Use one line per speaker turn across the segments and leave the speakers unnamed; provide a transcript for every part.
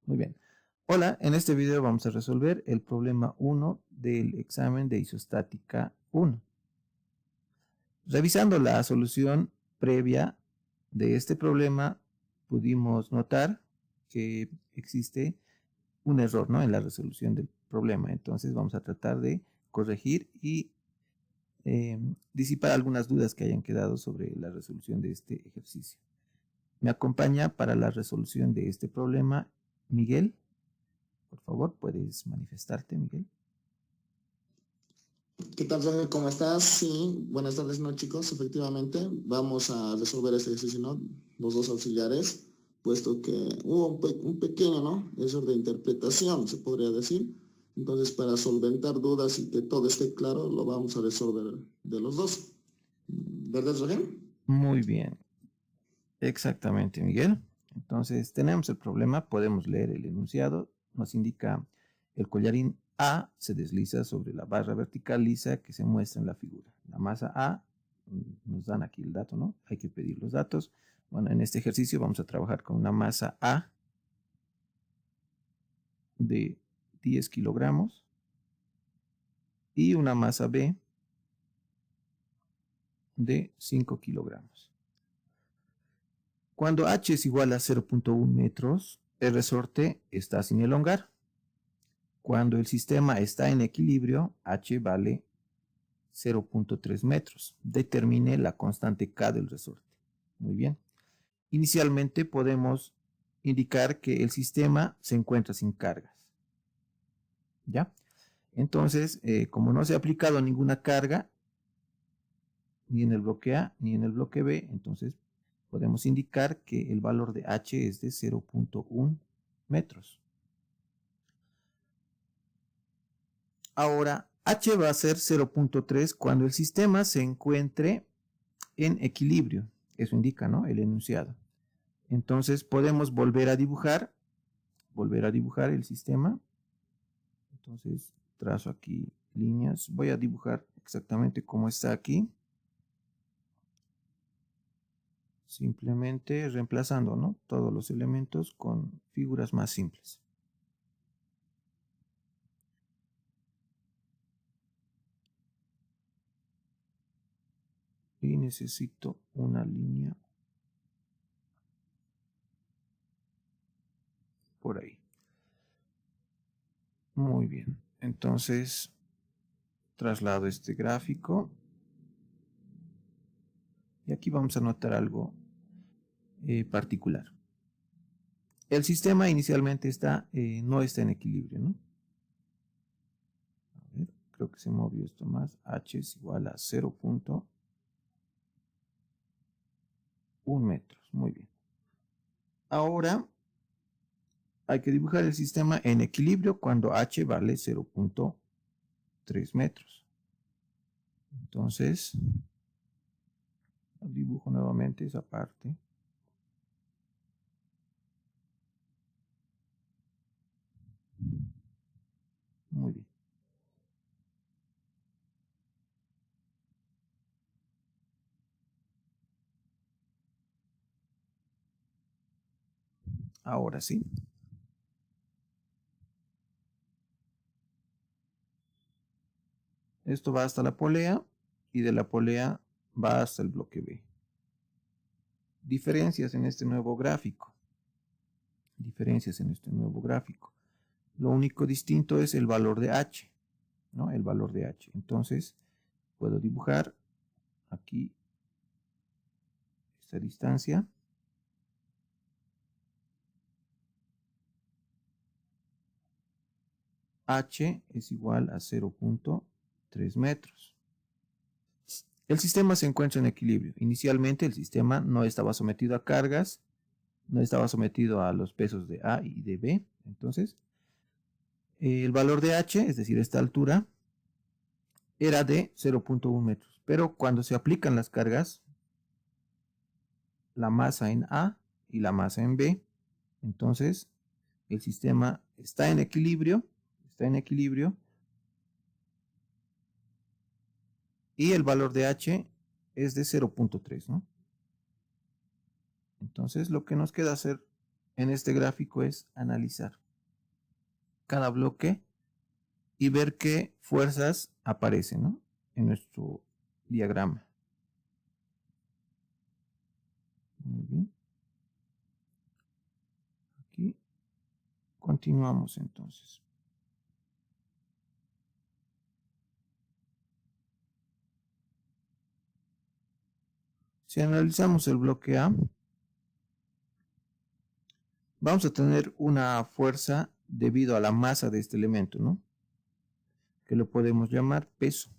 Muy bien. Hola, en este video vamos a resolver el problema 1 del examen de isostática 1. Revisando la solución previa de este problema, pudimos notar que existe un error, ¿no?, en la resolución del problema. Entonces vamos a tratar de corregir y disipar algunas dudas que hayan quedado sobre la resolución de este ejercicio. Me acompaña para la resolución de este problema Miguel. Por favor, puedes manifestarte, Miguel.
¿Qué tal, Jorge? ¿Cómo estás? Sí, buenas tardes, ¿no, chicos? Efectivamente, vamos a resolver este ejercicio, ¿no? Los dos auxiliares, puesto que hubo un pequeño, ¿no?, error de interpretación, se podría decir. Entonces, para solventar dudas y que todo esté claro, lo vamos a resolver de los dos. ¿Verdad, Jorge?
Muy bien. Exactamente, Miguel. Entonces, tenemos el problema, podemos leer el enunciado. Nos indica el collarín A se desliza sobre la barra vertical lisa que se muestra en la figura. La masa A, nos dan aquí el dato, ¿no? Hay que pedir los datos. Bueno, en este ejercicio vamos a trabajar con una masa A de 10 kilogramos y una masa B de 5 kilogramos. Cuando H es igual a 0.1 metros, el resorte está sin elongar. Cuando el sistema está en equilibrio, H vale 0.3 metros. Determine la constante K del resorte. Muy bien. Inicialmente podemos indicar que el sistema se encuentra sin cargas. ¿Ya? Entonces, como no se ha aplicado ninguna carga, ni en el bloque A ni en el bloque B, entonces podemos indicar que el valor de H es de 0.1 metros. Ahora, H va a ser 0.3 cuando el sistema se encuentre en equilibrio. Eso indica, ¿no?, el enunciado. Entonces podemos volver a dibujar el sistema. Entonces trazo aquí líneas. Voy a dibujar exactamente como está aquí. Simplemente reemplazando, ¿no?, todos los elementos con figuras más simples. Y necesito una línea por ahí. Muy bien. Entonces traslado este gráfico. Y aquí vamos a notar algo particular. El sistema inicialmente no está en equilibrio, ¿no? A ver, creo que se movió esto más. H es igual a 0.1 metros. Muy bien. Ahora hay que dibujar el sistema en equilibrio cuando H vale 0.3 metros. Entonces, dibujo nuevamente esa parte. Muy bien. Ahora sí. Esto va hasta la polea y de la polea va hasta el bloque B. Diferencias en este nuevo gráfico. Lo único distinto es el valor de H, ¿no? El valor de H. Entonces, puedo dibujar aquí esta distancia. H es igual a 0.3 metros. El sistema se encuentra en equilibrio. Inicialmente el sistema no estaba sometido a cargas, no estaba sometido a los pesos de A y de B. Entonces, el valor de H, es decir, esta altura, era de 0.1 metros. Pero cuando se aplican las cargas, la masa en A y la masa en B, entonces el sistema está en equilibrio, y el valor de H es de 0.3, ¿no? Entonces lo que nos queda hacer en este gráfico es analizar cada bloque y ver qué fuerzas aparecen, ¿no?, en nuestro diagrama. Muy bien. Aquí continuamos entonces. Si analizamos el bloque A, vamos a tener una fuerza debido a la masa de este elemento, ¿no?, que lo podemos llamar peso.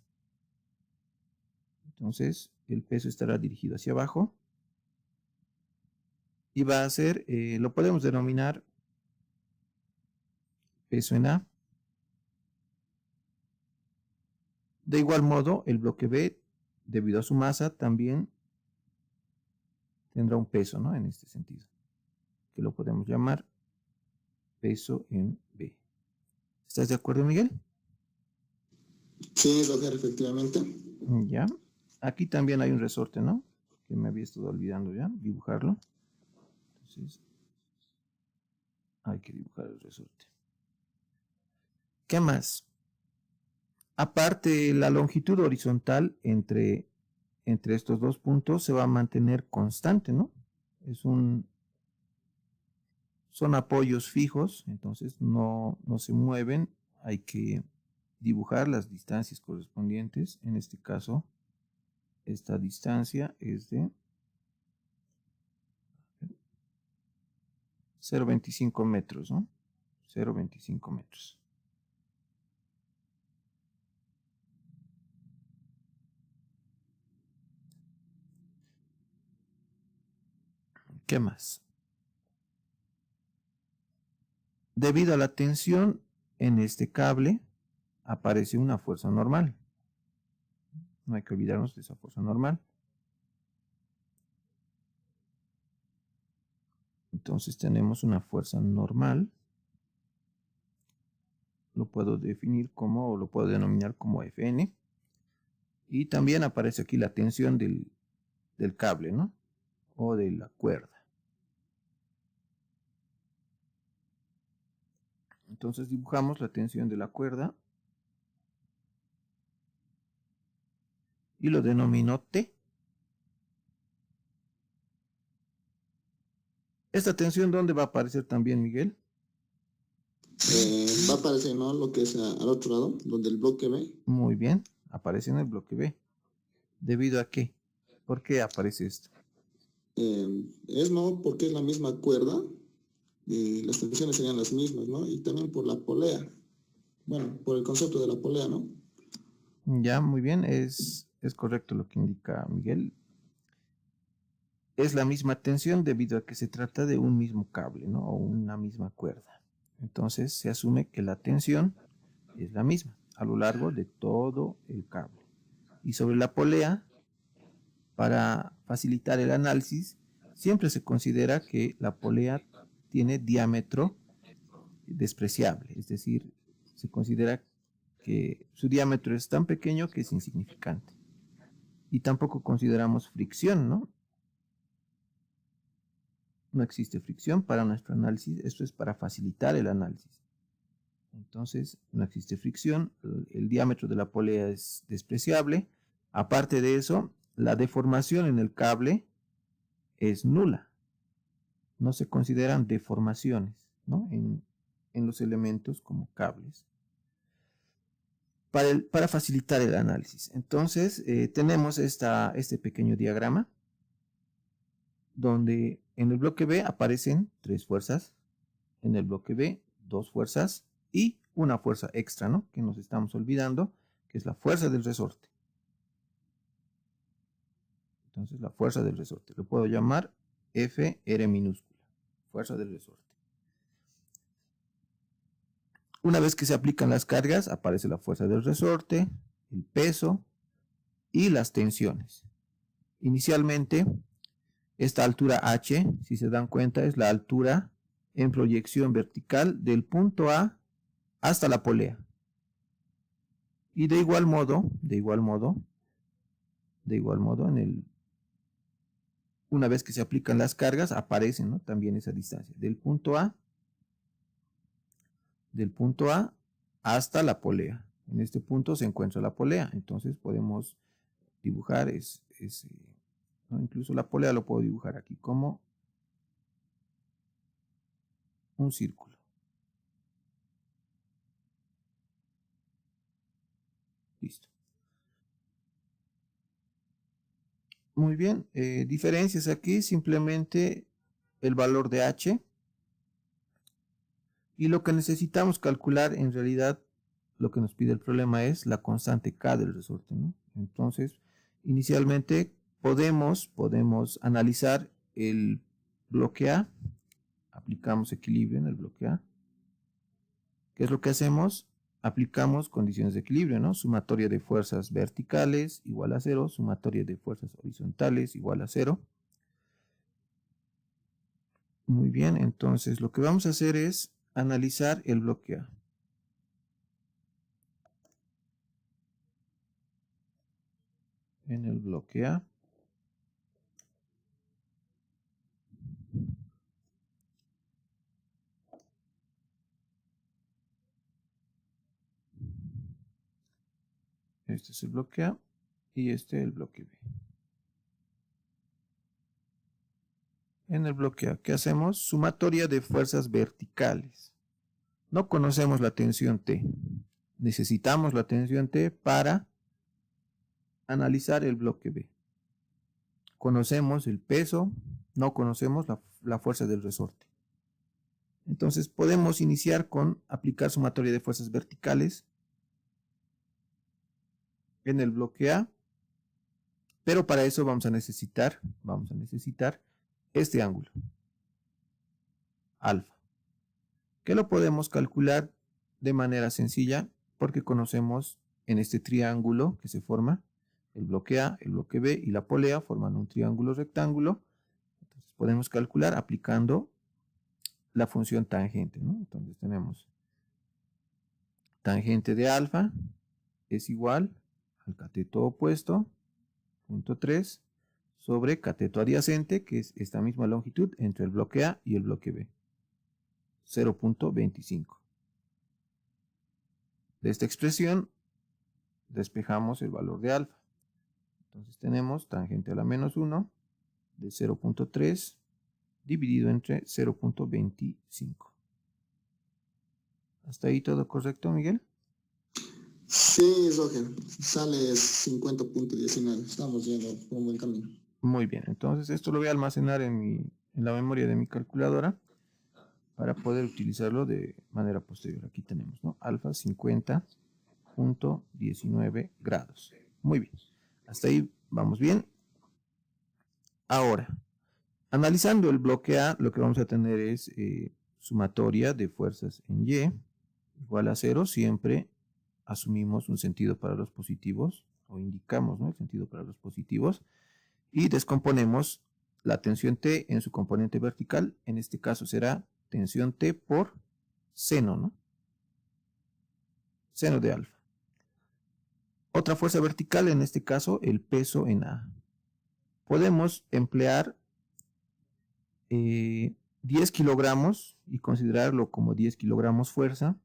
Entonces, el peso estará dirigido hacia abajo y va a ser, lo podemos denominar peso en A. De igual modo, el bloque B, debido a su masa, también tendrá un peso, ¿no?, en este sentido, que lo podemos llamar peso en B. ¿Estás de acuerdo, Miguel?
Sí, doctor, efectivamente.
Ya. Aquí también hay un resorte, ¿no?, que me había estado olvidando ya dibujarlo. Entonces, hay que dibujar el resorte. ¿Qué más? Aparte, la longitud horizontal entre estos dos puntos se va a mantener constante, ¿no? Son apoyos fijos, entonces no se mueven. Hay que dibujar las distancias correspondientes. En este caso, esta distancia es de 0,25 metros, ¿no? 0,25 metros. ¿Qué más? Debido a la tensión en este cable, aparece una fuerza normal. No hay que olvidarnos de esa fuerza normal. Entonces tenemos una fuerza normal. Lo puedo definir como, o lo puedo denominar como Fn. Y también aparece aquí la tensión del cable, ¿no?, o de la cuerda. Entonces dibujamos la tensión de la cuerda y lo denomino T. ¿Esta tensión dónde va a aparecer también, Miguel?
Va a aparecer, ¿no?, lo que es al otro lado, donde el bloque B.
Muy bien, aparece en el bloque B. ¿Debido a qué? ¿Por qué aparece esto?
No, porque es la misma cuerda y las tensiones serían las mismas, ¿no? Y también por la polea. Bueno, por el concepto de la polea, ¿no?
Ya, muy bien, es correcto lo que indica Miguel. Es la misma tensión debido a que se trata de un mismo cable, ¿no?, o una misma cuerda. Entonces se asume que la tensión es la misma a lo largo de todo el cable. Y sobre la polea, para facilitar el análisis, siempre se considera que la polea tiene diámetro despreciable, es decir, se considera que su diámetro es tan pequeño que es insignificante. Y tampoco consideramos fricción, ¿no? No existe fricción para nuestro análisis, esto es para facilitar el análisis. Entonces, no existe fricción, el diámetro de la polea es despreciable. Aparte de eso, la deformación en el cable es nula. No se consideran deformaciones, ¿no?, en los elementos como cables. Para facilitar el análisis. Entonces, tenemos este pequeño diagrama donde en el bloque B aparecen 3 fuerzas, en el bloque B 2 fuerzas y una fuerza extra, ¿no?, que nos estamos olvidando, que es la fuerza del resorte. Entonces, la fuerza del resorte lo puedo llamar Fr minúscula, fuerza del resorte. Una vez que se aplican las cargas, aparece la fuerza del resorte, el peso y las tensiones. Inicialmente, esta altura H, si se dan cuenta, es la altura en proyección vertical del punto A hasta la polea. Y de igual modo, en una vez que se aplican las cargas, aparece, ¿no?, también esa distancia. Del punto A hasta la polea. En este punto se encuentra la polea. Entonces podemos dibujar, ¿no? Incluso la polea lo puedo dibujar aquí como un círculo. Listo. Muy bien. Diferencias aquí, simplemente el valor de H. Y lo que necesitamos calcular, en realidad, lo que nos pide el problema es la constante K del resorte, ¿no? Entonces, inicialmente podemos analizar el bloque A. Aplicamos equilibrio en el bloque A. ¿Qué es lo que hacemos? Aplicamos condiciones de equilibrio, ¿no? Sumatoria de fuerzas verticales igual a 0, sumatoria de fuerzas horizontales igual a 0. Muy bien, entonces lo que vamos a hacer es analizar el bloque A. En el bloque A, este es el bloque A y este el bloque B. En el bloque A, ¿qué hacemos? Sumatoria de fuerzas verticales. No conocemos la tensión T. Necesitamos la tensión T para analizar el bloque B. Conocemos el peso, no conocemos la fuerza del resorte. Entonces podemos iniciar con aplicar sumatoria de fuerzas verticales en el bloque A, pero para eso vamos a necesitar este ángulo, alfa, que lo podemos calcular de manera sencilla porque conocemos en este triángulo que se forma, el bloque A, el bloque B y la polea forman un triángulo rectángulo. Entonces podemos calcular aplicando la función tangente, ¿no? Entonces tenemos tangente de alfa es igual al cateto opuesto, punto 3, sobre cateto adyacente, que es esta misma longitud entre el bloque A y el bloque B, 0.25. De esta expresión despejamos el valor de alfa. Entonces tenemos tangente a la menos 1 de 0.3 dividido entre 0.25. ¿Hasta ahí todo correcto, Miguel?
Sí, Roger, sale 50.19. Estamos yendo por un buen camino.
Muy bien, entonces esto lo voy a almacenar en la memoria de mi calculadora para poder utilizarlo de manera posterior. Aquí tenemos, ¿no?, alfa 50.19 grados. Muy bien, hasta ahí vamos bien. Ahora, analizando el bloque A, lo que vamos a tener es sumatoria de fuerzas en Y igual a 0. Siempre asumimos un sentido para los positivos, o indicamos, ¿no?, el sentido para los positivos, y descomponemos la tensión T en su componente vertical. En este caso será tensión T por seno, ¿no?, seno de alfa. Otra fuerza vertical, en este caso el peso en A. Podemos emplear 10 kilogramos y considerarlo como 10 kilogramos fuerza,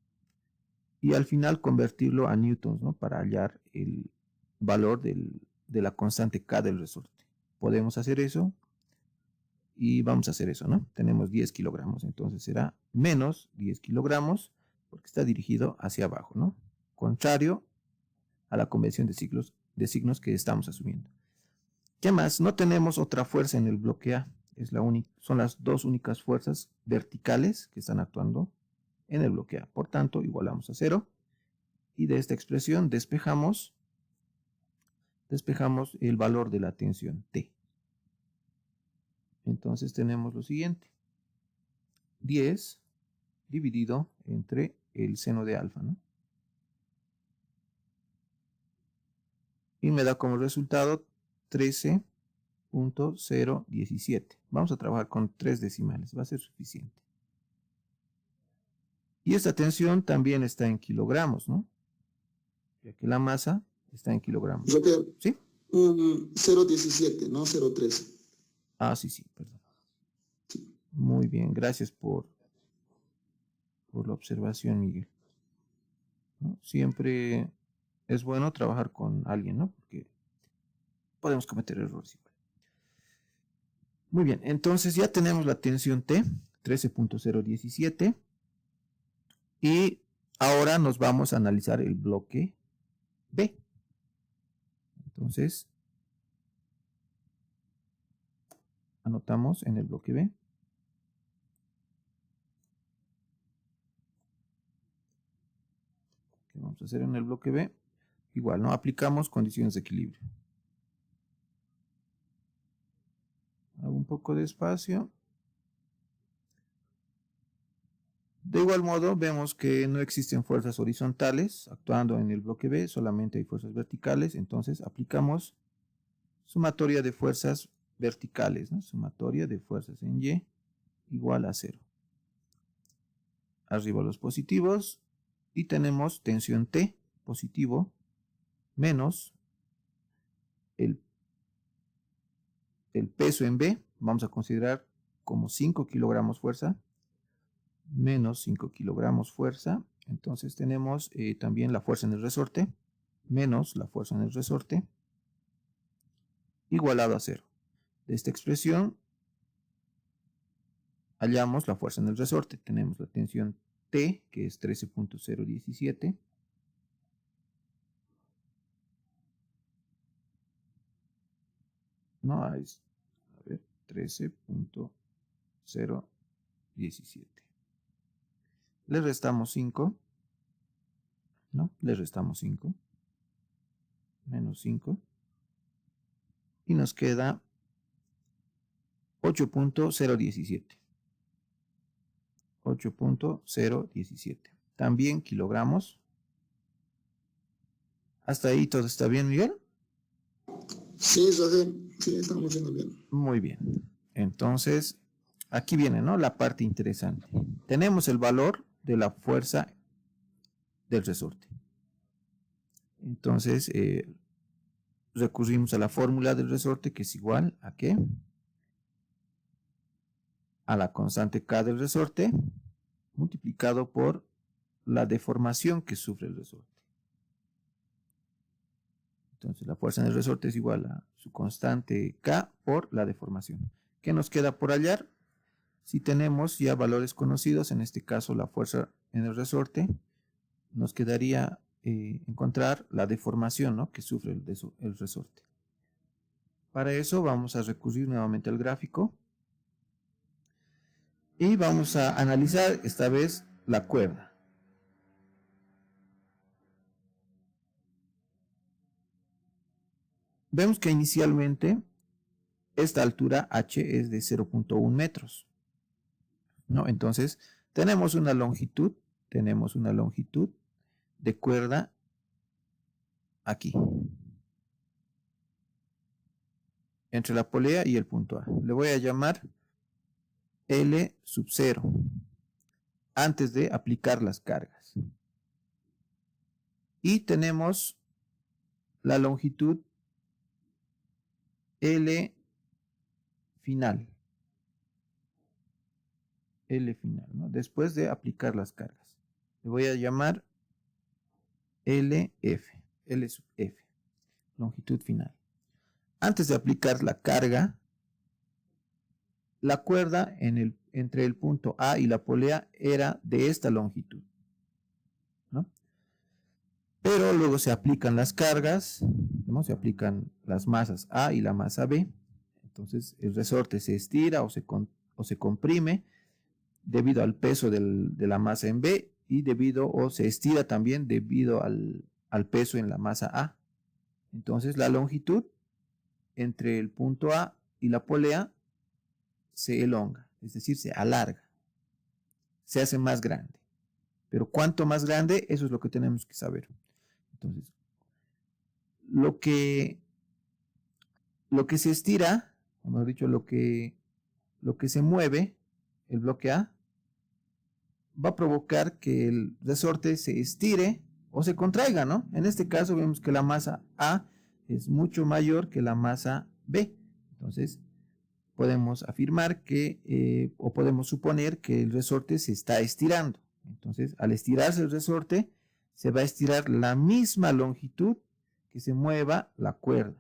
y al final convertirlo a newtons, ¿no?, para hallar el valor de la constante K del resorte. Podemos hacer eso y vamos a hacer eso, ¿no? Tenemos 10 kilogramos, entonces será menos 10 kilogramos porque está dirigido hacia abajo, ¿no?, contrario a la convención de signos que estamos asumiendo. ¿Qué más? No tenemos otra fuerza en el bloque A. Son las dos únicas fuerzas verticales que están actuando en el bloque A. Por tanto, igualamos a 0. Y de esta expresión despejamos el valor de la tensión T. Entonces tenemos lo siguiente: 10 dividido entre el seno de alfa, ¿no? Y me da como resultado 13.017. Vamos a trabajar con 3 decimales, va a ser suficiente. Y esta tensión también está en kilogramos, ¿no?, ya que la masa está en kilogramos.
Roger,
¿Sí?
0.17, no 0.13.
Ah, sí, sí, perdón. Muy bien, gracias por la observación, Miguel. ¿No? Siempre es bueno trabajar con alguien, ¿no? Porque podemos cometer errores igual. Muy bien, entonces ya tenemos la tensión T, 13.017. Y ahora nos vamos a analizar el bloque B. Entonces, anotamos en el bloque B. ¿Qué vamos a hacer en el bloque B? Igual, ¿no? Aplicamos condiciones de equilibrio. Hago un poco de espacio. De igual modo, vemos que no existen fuerzas horizontales actuando en el bloque B, solamente hay fuerzas verticales, entonces aplicamos sumatoria de fuerzas verticales, ¿no? Sumatoria de fuerzas en Y igual a 0. Arriba los positivos y tenemos tensión T positivo menos el peso en B, vamos a considerar como 5 kilogramos fuerza, menos 5 kilogramos fuerza, entonces tenemos también la fuerza en el resorte, menos la fuerza en el resorte, igualado a 0. De esta expresión hallamos la fuerza en el resorte, tenemos la tensión T, que es 13.017, no, es, a ver, 13.017. Le restamos 5, ¿no? Le restamos 5, menos 5, y nos queda 8.017. 8.017. También kilogramos. ¿Hasta ahí todo está bien, Miguel?
Sí, Roger, sí, estamos yendo bien.
Muy bien. Entonces, aquí viene, ¿no? La parte interesante. Tenemos el valor de la fuerza del resorte. Entonces, recurrimos a la fórmula del resorte, que es igual a ¿qué? A la constante K del resorte multiplicado por la deformación que sufre el resorte. Entonces la fuerza en el resorte es igual a su constante K por la deformación. ¿Qué nos queda por hallar? Si tenemos ya valores conocidos, en este caso la fuerza en el resorte, nos quedaría encontrar la deformación, ¿no?, que sufre el resorte. Para eso vamos a recurrir nuevamente al gráfico y vamos a analizar esta vez la cuerda. Vemos que inicialmente esta altura h es de 0.1 metros, ¿no? Entonces tenemos una longitud de cuerda aquí, entre la polea y el punto A. Le voy a llamar L sub 0 antes de aplicar las cargas. Y tenemos la longitud L final, ¿no?, después de aplicar las cargas. Le voy a llamar LF, L sub F, longitud final. Antes de aplicar la carga, la cuerda entre el punto A y la polea era de esta longitud, ¿no? Pero luego se aplican las cargas, ¿no? Se aplican las masas A y la masa B. Entonces el resorte se estira o se comprime debido al peso de la masa en B y se estira también debido al peso en la masa A. Entonces la longitud entre el punto A y la polea se elonga, es decir, se alarga, se hace más grande. Pero cuánto más grande, eso es lo que tenemos que saber. Entonces, lo que se estira, o mejor dicho, lo que se mueve, el bloque A, va a provocar que el resorte se estire o se contraiga, ¿no? En este caso vemos que la masa A es mucho mayor que la masa B. Entonces, podemos afirmar que, o podemos suponer que el resorte se está estirando. Entonces, al estirarse el resorte, se va a estirar la misma longitud que se mueva la cuerda.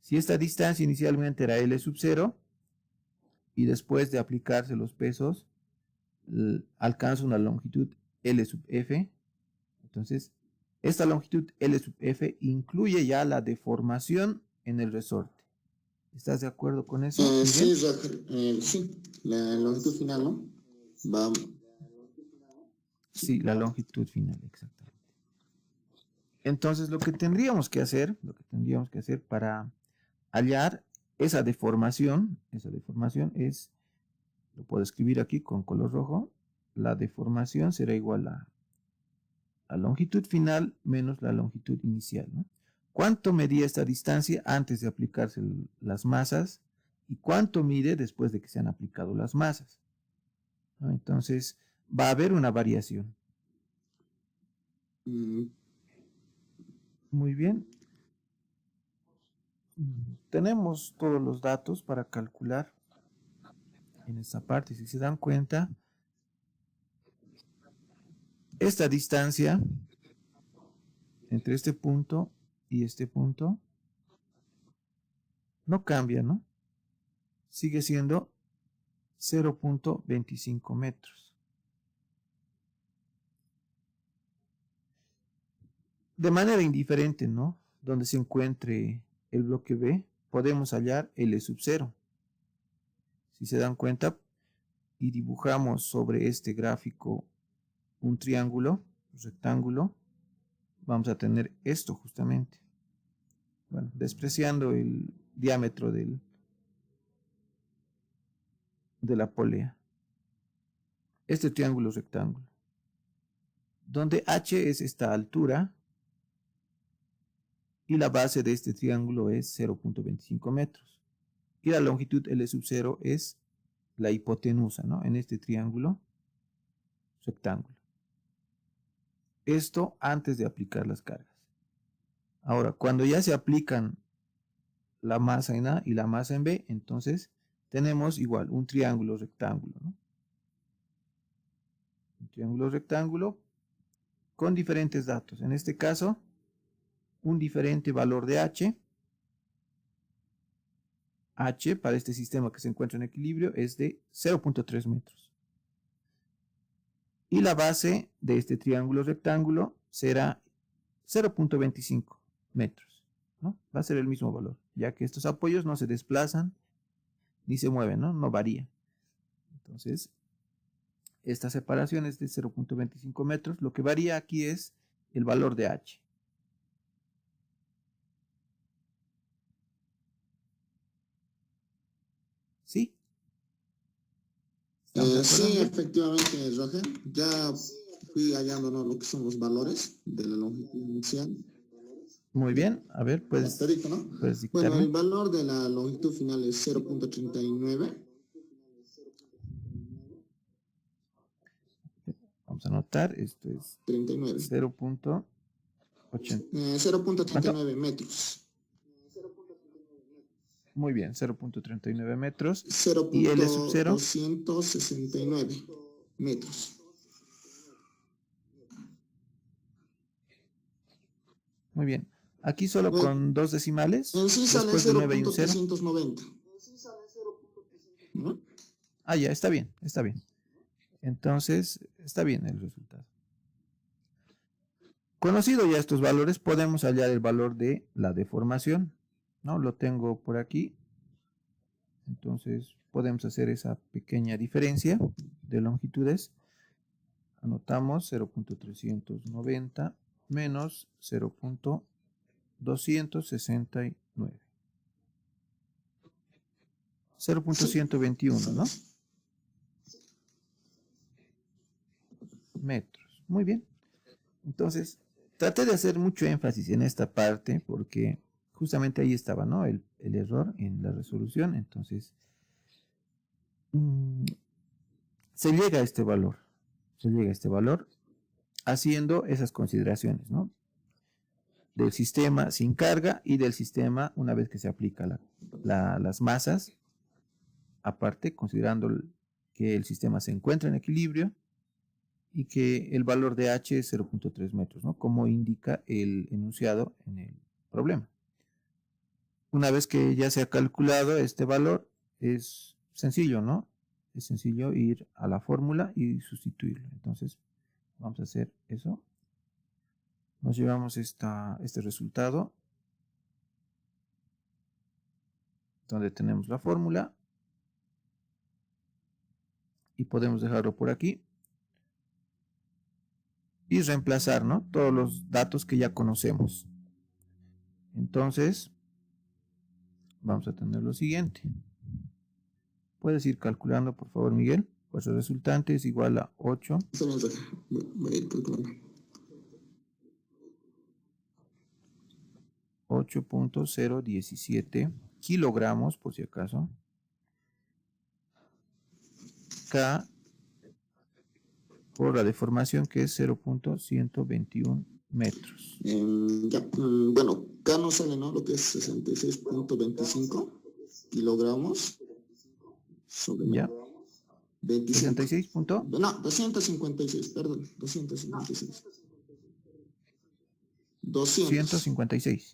Si esta distancia inicialmente era L sub 0, y después de aplicarse los pesos, alcanza una longitud L sub F, entonces esta longitud L sub F incluye ya la deformación en el resorte. ¿Estás de acuerdo con eso?
Sí, sí, la longitud final, ¿no? Vamos.
Sí, la longitud final, exactamente. Entonces lo que tendríamos que hacer para hallar esa deformación es, lo puedo escribir aquí con color rojo, la deformación será igual a la longitud final menos la longitud inicial, ¿no? ¿Cuánto medía esta distancia antes de aplicarse las masas y cuánto mide después de que se han aplicado las masas? ¿No? Entonces va a haber una variación. Muy bien. Tenemos todos los datos para calcular en esta parte. Si se dan cuenta, esta distancia entre este punto y este punto no cambia, ¿no? Sigue siendo 0.25 metros. De manera indiferente, ¿no? Donde se encuentre el bloque B, podemos hallar L sub 0. Si se dan cuenta y dibujamos sobre este gráfico un triángulo, un rectángulo, vamos a tener esto justamente. Bueno, despreciando el diámetro de la polea. Este triángulo rectángulo. Donde H es esta altura y la base de este triángulo es 0.25 metros. Y la longitud L sub 0 es la hipotenusa, ¿no? En este triángulo rectángulo. Esto antes de aplicar las cargas. Ahora, cuando ya se aplican la masa en A y la masa en B, entonces tenemos igual un triángulo rectángulo, ¿no? Un triángulo rectángulo con diferentes datos. En este caso, un diferente valor de H. H para este sistema que se encuentra en equilibrio es de 0.3 metros. Y la base de este triángulo rectángulo será 0.25 metros, ¿no? Va a ser el mismo valor, ya que estos apoyos no se desplazan ni se mueven, ¿no? No varía. Entonces, esta separación es de 0.25 metros. Lo que varía aquí es el valor de H. ¿Sí?
Sí, efectivamente, Roger. Ya fui hallando, ¿no?, lo que son los valores de la longitud inicial.
Muy bien. A ver, puedes dictarme.
Bueno, el valor de la longitud final es 0.39.
Vamos a anotar, esto es
39. 0.39 metros.
Muy bien, 0.39 metros.
0.269 metros.
Muy bien. Aquí solo con dos decimales.
En sí sale 0.390.
¿No? Ah, ya, está bien, está bien. Entonces, está bien el resultado. Conocido ya estos valores, podemos hallar el valor de la deformación, ¿no? Lo tengo por aquí. Entonces, podemos hacer esa pequeña diferencia de longitudes. Anotamos 0.390 menos 0.269. 0.121, ¿no? Metros. Muy bien. Entonces, traté de hacer mucho énfasis en esta parte porque justamente ahí estaba, ¿no? El error en la resolución. Entonces, se llega a este valor. Se llega a este valor haciendo esas consideraciones, ¿no? del sistema sin carga y del sistema una vez que se aplica las masas, aparte considerando que el sistema se encuentra en equilibrio y que el valor de H es 0.3 metros, ¿no? Como indica el enunciado en el problema. Una vez que ya se ha calculado este valor, es sencillo, ¿no? Es sencillo ir a la fórmula y sustituirlo. Entonces, vamos a hacer eso. Nos llevamos este resultado, donde tenemos la fórmula, y podemos dejarlo por aquí y reemplazar, ¿no?, todos los datos que ya conocemos. Entonces, vamos a tener lo siguiente. Puedes ir calculando, por favor, Miguel. Pues el resultante es igual a 8.
Voy a ir calculando.
8.017 kilogramos, por si acaso, K por la deformación, que es 0.121 metros.
Bueno, K no sale, ¿no? Lo que es 66.25 kilogramos sobre
¿Ya? 66 punto.
No, 256, perdón, 256.
256.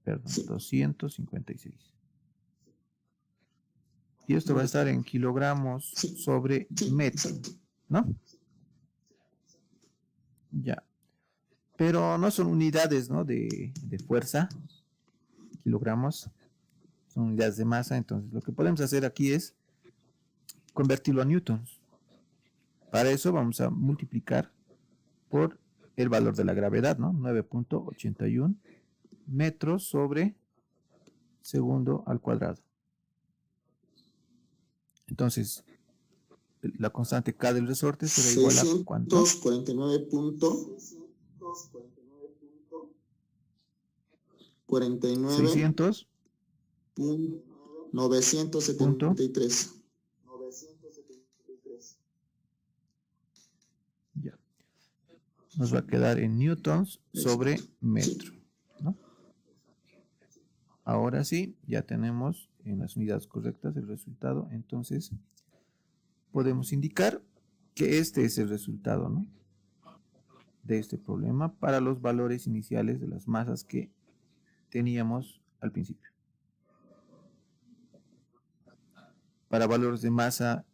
Perdón,
Sí.
256. Y esto va a estar en kilogramos sobre metro, ¿no? Ya. Pero no son unidades, ¿no?, de fuerza, kilogramos, son unidades de masa. Entonces lo que podemos hacer aquí es convertirlo a newtons. Para eso vamos a multiplicar por el valor de la gravedad, ¿no? 9.81 metros sobre segundo al cuadrado. Entonces, la constante K del resorte será igual a ¿cuánto?
600.973.
Ya. Nos va a quedar en newtons sobre metro, ¿no? Ahora sí, ya tenemos en las unidades correctas el resultado. Entonces, podemos indicar que este es el resultado, ¿no?, de este problema para los valores iniciales de las masas que teníamos al principio. Para valores de masa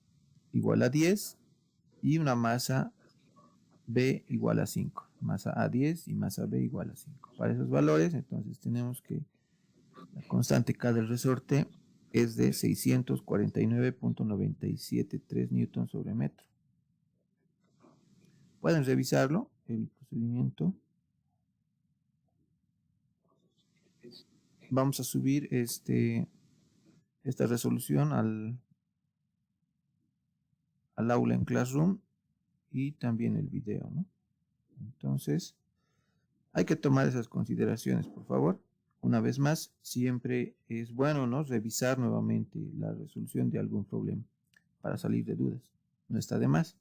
igual a 10 y una masa B igual a 5. Masa A 10 y masa B igual a 5. Para esos valores, entonces tenemos que la constante K del resorte es de 649.973 newtons sobre metro. Pueden revisarlo, el procedimiento. Vamos a subir esta resolución al aula en Classroom y también el video, ¿no? Entonces, hay que tomar esas consideraciones, por favor. Una vez más, siempre es bueno, ¿no?, revisar nuevamente la resolución de algún problema para salir de dudas. No está de más.